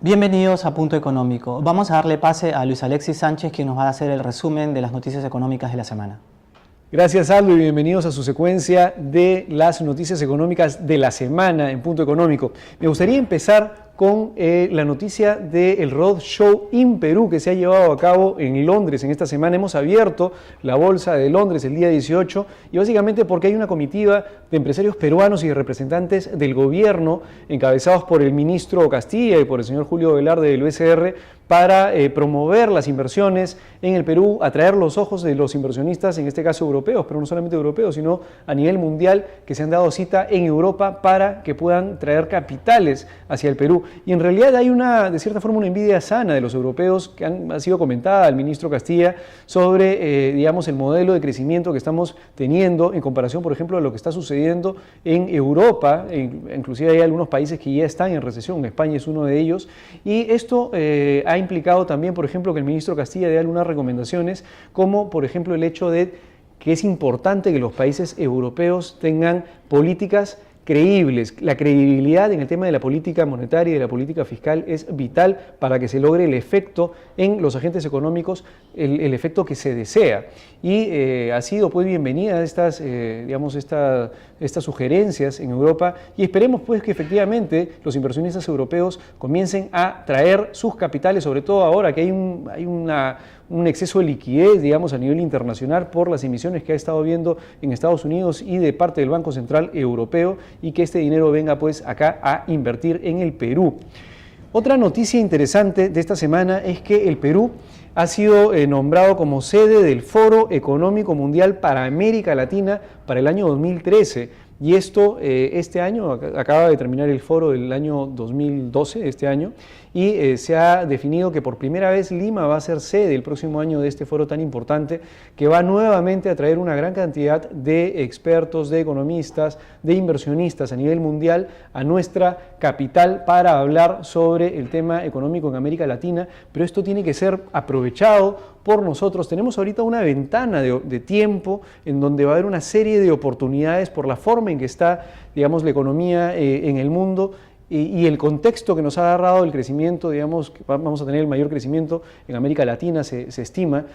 Bienvenidos a Punto Económico. Vamos a darle pase a Luis Alexis Sánchez, quien nos va a hacer el resumen de las noticias económicas de la semana. Gracias, Aldo, y bienvenidos a su secuencia de las noticias económicas de la semana en Punto Económico. Me gustaría empezar con la noticia del Roadshow in Perú que se ha llevado a cabo en Londres en esta semana. Hemos abierto la Bolsa de Londres el día 18 y básicamente porque hay una comitiva de empresarios peruanos y de representantes del gobierno encabezados por el ministro Castilla y por el señor Julio Velarde del USR para promover las inversiones en el Perú, atraer los ojos de los inversionistas, en este caso europeos, pero no solamente europeos, sino a nivel mundial, que se han dado cita en Europa para que puedan traer capitales hacia el Perú. Y en realidad hay de cierta forma, una envidia sana de los europeos que ha sido comentada al ministro Castilla sobre, digamos, el modelo de crecimiento que estamos teniendo en comparación, por ejemplo, a lo que está sucediendo en Europa. Inclusive hay algunos países que ya están en recesión, España es uno de ellos, y esto ha implicado también, por ejemplo, que el ministro Castilla dé algunas recomendaciones, como por ejemplo el hecho de que es importante que los países europeos tengan políticas creíbles. La credibilidad en el tema de la política monetaria y de la política fiscal es vital para que se logre el efecto en los agentes económicos, el efecto que se desea. Y ha sido pues bienvenida estas sugerencias en Europa y esperemos pues que efectivamente los inversionistas europeos comiencen a traer sus capitales, sobre todo ahora que hay un exceso de liquidez, digamos, a nivel internacional por las emisiones que ha estado viendo en Estados Unidos y de parte del Banco Central Europeo, y que este dinero venga pues acá a invertir en el Perú. Otra noticia interesante de esta semana es que el Perú ha sido nombrado como sede del Foro Económico Mundial para América Latina para el año 2013. Y esto, este año, acaba de terminar el foro del año 2012, este año, y se ha definido que por primera vez Lima va a ser sede el próximo año de este foro tan importante, que va nuevamente a traer una gran cantidad de expertos, de economistas, de inversionistas a nivel mundial a nuestra capital para hablar sobre el tema económico en América Latina, pero esto tiene que ser aprovechado por nosotros. Tenemos ahorita una ventana de tiempo en donde va a haber una serie de oportunidades por la forma en que está, digamos, la economía en el mundo y el contexto que nos ha agarrado el crecimiento, digamos, que vamos a tener el mayor crecimiento en América Latina, se estima,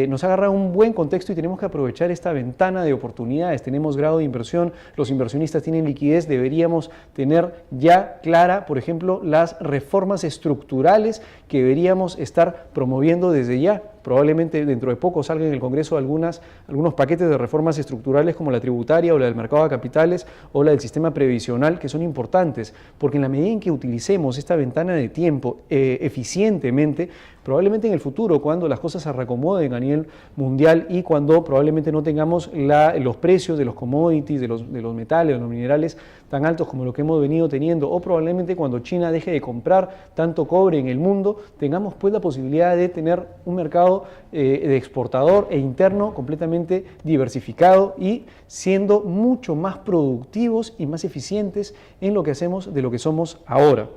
nos ha agarrado un buen contexto y tenemos que aprovechar esta ventana de oportunidades. Tenemos grado de inversión, los inversionistas tienen liquidez, deberíamos tener ya clara, por ejemplo, las reformas estructurales que deberíamos estar promoviendo desde ya. Probablemente dentro de poco salgan en el Congreso algunos paquetes de reformas estructurales como la tributaria o la del mercado de capitales o la del sistema previsional, que son importantes, porque en la medida en que utilicemos esta ventana de tiempo eficientemente, probablemente en el futuro, cuando las cosas se reacomoden a nivel mundial y cuando probablemente no tengamos los precios de los commodities, de los metales, de los minerales tan altos como lo que hemos venido teniendo, o probablemente cuando China deje de comprar tanto cobre en el mundo, tengamos pues la posibilidad de tener un mercado de exportador e interno completamente diversificado y siendo mucho más productivos y más eficientes en lo que hacemos de lo que somos ahora.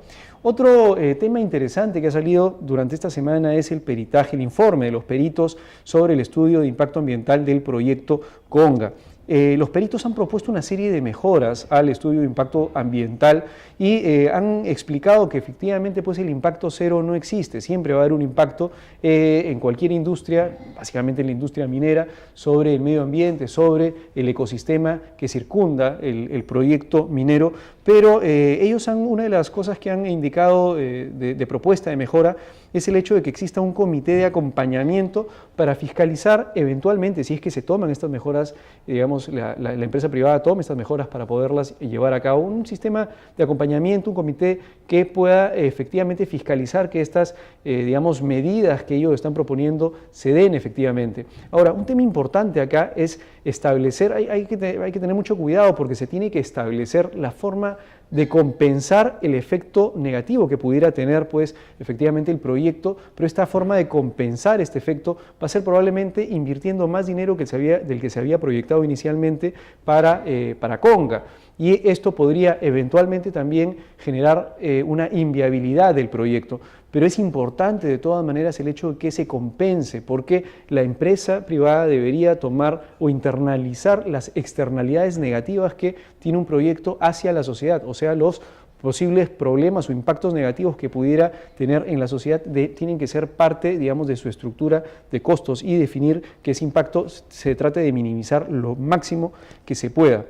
Otro tema interesante que ha salido durante esta semana es el peritaje, el informe de los peritos sobre el estudio de impacto ambiental del proyecto Conga. Los peritos han propuesto una serie de mejoras al estudio de impacto ambiental y han explicado que efectivamente pues, el impacto cero no existe, siempre va a haber un impacto en cualquier industria, básicamente en la industria minera, sobre el medio ambiente, sobre el ecosistema que circunda el proyecto minero, pero una de las cosas que han indicado de propuesta de mejora es el hecho de que exista un comité de acompañamiento para fiscalizar eventualmente, si es que se toman estas mejoras, digamos, la empresa privada toma estas mejoras para poderlas llevar a cabo, un sistema de acompañamiento, un comité que pueda efectivamente fiscalizar que estas, digamos, medidas que ellos están proponiendo se den efectivamente. Ahora, un tema importante acá es establecer, hay que tener mucho cuidado porque se tiene que establecer la forma de compensar el efecto negativo que pudiera tener pues efectivamente el proyecto, pero esta forma de compensar este efecto va a ser probablemente invirtiendo más dinero del que se había proyectado inicialmente para Conga. Y esto podría eventualmente también generar una inviabilidad del proyecto. Pero es importante de todas maneras el hecho de que se compense, porque la empresa privada debería tomar o internalizar las externalidades negativas que tiene un proyecto hacia la sociedad, o sea, los posibles problemas o impactos negativos que pudiera tener en la sociedad tienen que ser parte, digamos, de su estructura de costos y definir que ese impacto se trate de minimizar lo máximo que se pueda.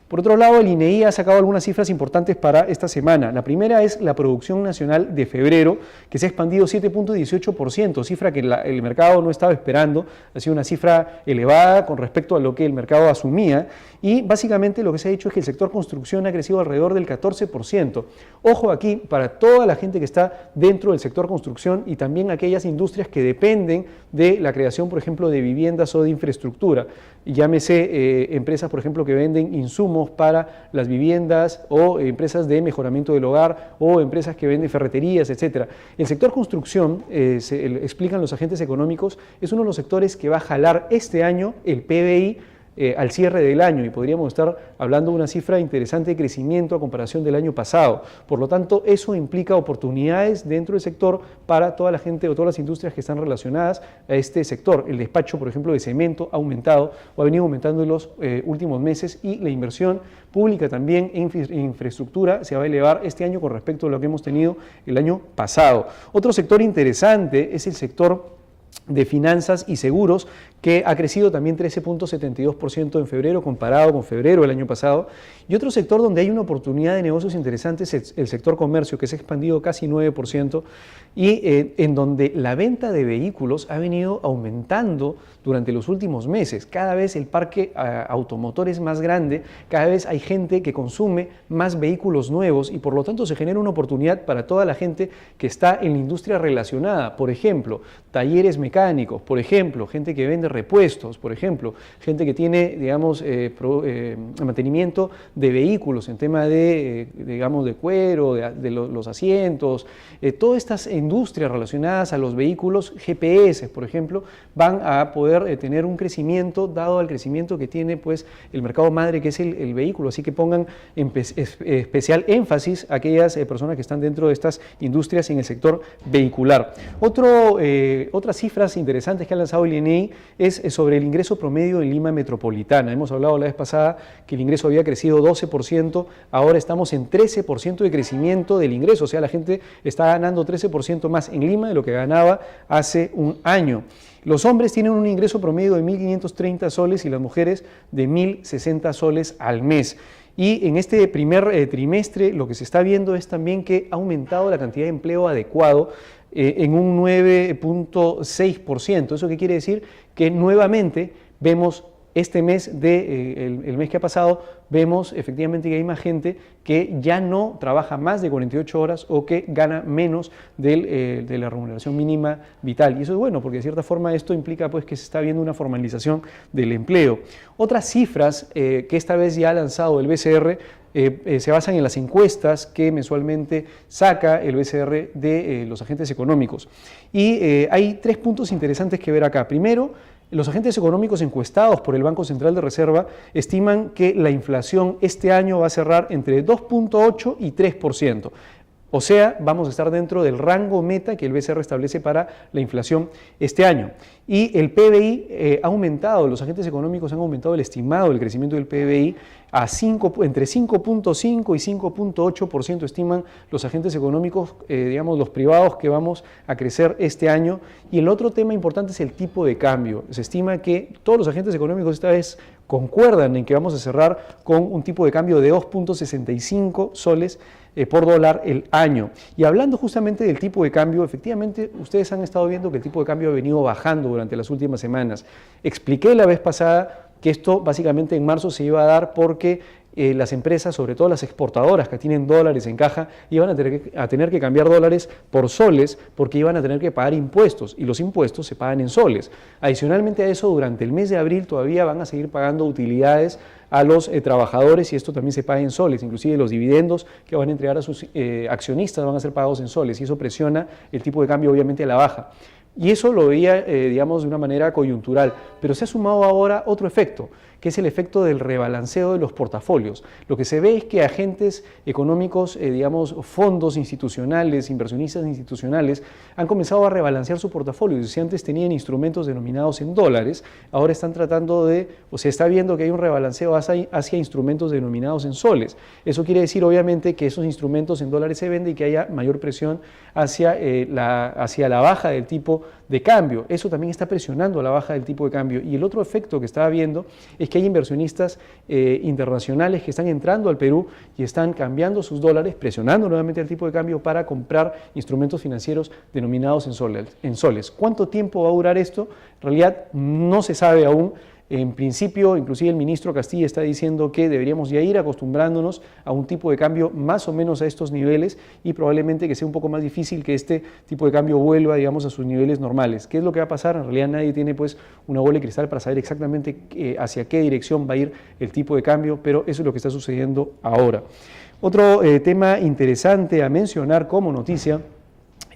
Por otro lado, el INEI ha sacado algunas cifras importantes para esta semana. La primera es la producción nacional de febrero, que se ha expandido 7.18%, cifra que el mercado no estaba esperando. Ha sido una cifra elevada con respecto a lo que el mercado asumía. Y básicamente lo que se ha dicho es que el sector construcción ha crecido alrededor del 14%. Ojo aquí, para toda la gente que está dentro del sector construcción y también aquellas industrias que dependen de la creación, por ejemplo, de viviendas o de infraestructura. Llámese empresas, por ejemplo, que venden insumos para las viviendas o empresas de mejoramiento del hogar o empresas que venden ferreterías, etc. El sector construcción, explican los agentes económicos, es uno de los sectores que va a jalar este año el PBI al cierre del año y podríamos estar hablando de una cifra interesante de crecimiento a comparación del año pasado. Por lo tanto, eso implica oportunidades dentro del sector para toda la gente o todas las industrias que están relacionadas a este sector. El despacho, por ejemplo, de cemento ha aumentado o ha venido aumentando en los últimos meses y la inversión pública también en infraestructura se va a elevar este año con respecto a lo que hemos tenido el año pasado. Otro sector interesante es el sector de finanzas y seguros, que ha crecido también 13.72% en febrero comparado con febrero del año pasado. Y otro sector donde hay una oportunidad de negocios interesantes es el sector comercio, que se ha expandido casi 9% y en donde la venta de vehículos ha venido aumentando durante los últimos meses. Cada vez el parque automotor es más grande, cada vez hay gente que consume más vehículos nuevos y por lo tanto se genera una oportunidad para toda la gente que está en la industria relacionada. Por ejemplo, talleres mecánicos, por ejemplo, gente que vende repuestos, por ejemplo, gente que tiene, digamos, mantenimiento de vehículos en tema de, digamos, de cuero, de los asientos, todas estas industrias relacionadas a los vehículos, GPS, por ejemplo, van a poder tener un crecimiento dado al crecimiento que tiene pues el mercado madre que es el vehículo, así que pongan especial énfasis a aquellas personas que están dentro de estas industrias en el sector vehicular. Otras cifras interesantes que ha lanzado el INEI es sobre el ingreso promedio en Lima metropolitana. Hemos hablado la vez pasada que el ingreso había crecido 12%, ahora estamos en 13% de crecimiento del ingreso, o sea, la gente está ganando 13% más en Lima de lo que ganaba hace un año. Los hombres tienen un ingreso promedio de 1.530 soles y las mujeres de 1.060 soles al mes. Y en este primer trimestre lo que se está viendo es también que ha aumentado la cantidad de empleo adecuado en un 9.6%. ¿Eso qué quiere decir? Que nuevamente vemos este mes, el mes que ha pasado, vemos efectivamente que hay más gente que ya no trabaja más de 48 horas o que gana menos de la remuneración mínima vital. Y eso es bueno porque de cierta forma esto implica pues, que se está viendo una formalización del empleo. Otras cifras que esta vez ya ha lanzado el BCR se basan en las encuestas que mensualmente saca el BCR de los agentes económicos. Y hay 3 puntos interesantes que ver acá. Primero, los agentes económicos encuestados por el Banco Central de Reserva estiman que la inflación este año va a cerrar entre 2.8 y 3%. O sea, vamos a estar dentro del rango meta que el BCR establece para la inflación este año. Y el PBI ha aumentado, los agentes económicos han aumentado el estimado del crecimiento del PBI a entre 5.5 y 5.8% estiman los agentes económicos, digamos los privados, que vamos a crecer este año. Y el otro tema importante es el tipo de cambio. Se estima que todos los agentes económicos esta vez concuerdan en que vamos a cerrar con un tipo de cambio de 2.65 soles por dólar el año. Y hablando justamente del tipo de cambio, efectivamente ustedes han estado viendo que el tipo de cambio ha venido bajando durante las últimas semanas. Expliqué la vez pasada que esto básicamente en marzo se iba a dar porque las empresas, sobre todo las exportadoras que tienen dólares en caja, iban a tener que cambiar dólares por soles porque iban a tener que pagar impuestos y los impuestos se pagan en soles. Adicionalmente a eso, durante el mes de abril todavía van a seguir pagando utilidades a los trabajadores y esto también se paga en soles, inclusive los dividendos que van a entregar a sus accionistas van a ser pagados en soles y eso presiona el tipo de cambio obviamente a la baja. Y eso lo veía, digamos, de una manera coyuntural, pero se ha sumado ahora otro efecto, que es el efecto del rebalanceo de los portafolios. Lo que se ve es que agentes económicos, digamos, fondos institucionales, inversionistas institucionales, han comenzado a rebalancear su portafolio. Si antes tenían instrumentos denominados en dólares, ahora están tratando de, o se está viendo que hay un rebalanceo hacia instrumentos denominados en soles. Eso quiere decir, obviamente, que esos instrumentos en dólares se venden y que haya mayor presión hacia la baja del tipo de cambio. Eso también está presionando a la baja del tipo de cambio. Y el otro efecto que estaba viendo es que hay inversionistas internacionales que están entrando al Perú y están cambiando sus dólares, presionando nuevamente el tipo de cambio para comprar instrumentos financieros denominados en soles. ¿Cuánto tiempo va a durar esto? En realidad no se sabe aún. En principio, inclusive el ministro Castilla está diciendo que deberíamos ya ir acostumbrándonos a un tipo de cambio más o menos a estos niveles y probablemente que sea un poco más difícil que este tipo de cambio vuelva, digamos, a sus niveles normales. ¿Qué es lo que va a pasar? En realidad nadie tiene pues una bola de cristal para saber exactamente hacia qué dirección va a ir el tipo de cambio, pero eso es lo que está sucediendo ahora. Otro tema interesante a mencionar como noticia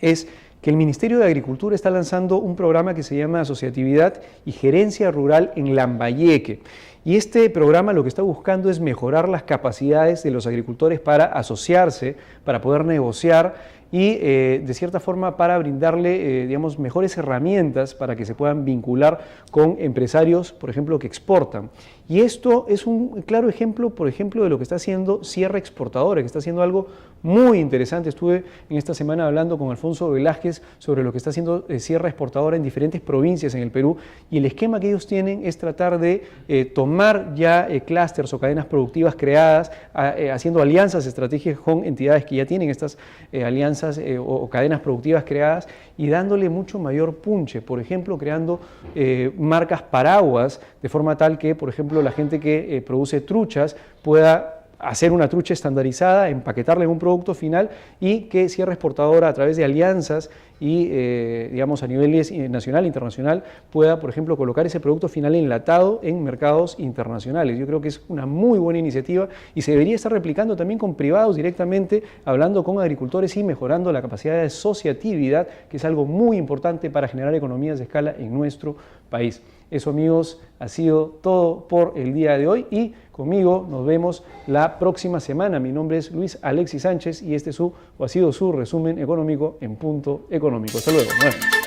es que el Ministerio de Agricultura está lanzando un programa que se llama Asociatividad y Gerencia Rural en Lambayeque. Y este programa lo que está buscando es mejorar las capacidades de los agricultores para asociarse, para poder negociar y de cierta forma para brindarle, digamos, mejores herramientas para que se puedan vincular con empresarios, por ejemplo, que exportan. Y esto es un claro ejemplo, por ejemplo, de lo que está haciendo Sierra Exportadora, que está haciendo algo muy interesante. Estuve en esta semana hablando con Alfonso Velázquez sobre lo que está haciendo Sierra Exportadora en diferentes provincias en el Perú, y el esquema que ellos tienen es tratar de tomar ya clústeres o cadenas productivas creadas, haciendo alianzas estratégicas con entidades que ya tienen estas alianzas o cadenas productivas creadas y dándole mucho mayor punche, por ejemplo, creando marcas paraguas de forma tal que, por ejemplo, la gente que produce truchas pueda hacer una trucha estandarizada, empaquetarla en un producto final y que Sierra Exportadora a través de alianzas y digamos a nivel nacional e internacional pueda, por ejemplo, colocar ese producto final enlatado en mercados internacionales. Yo creo que es una muy buena iniciativa y se debería estar replicando también con privados directamente, hablando con agricultores y mejorando la capacidad de asociatividad, que es algo muy importante para generar economías de escala en nuestro país. Eso, amigos, ha sido todo por el día de hoy y conmigo nos vemos la próxima semana. Mi nombre es Luis Alexis Sánchez y este ha sido su resumen económico en Punto Económico. Hasta luego. Bueno.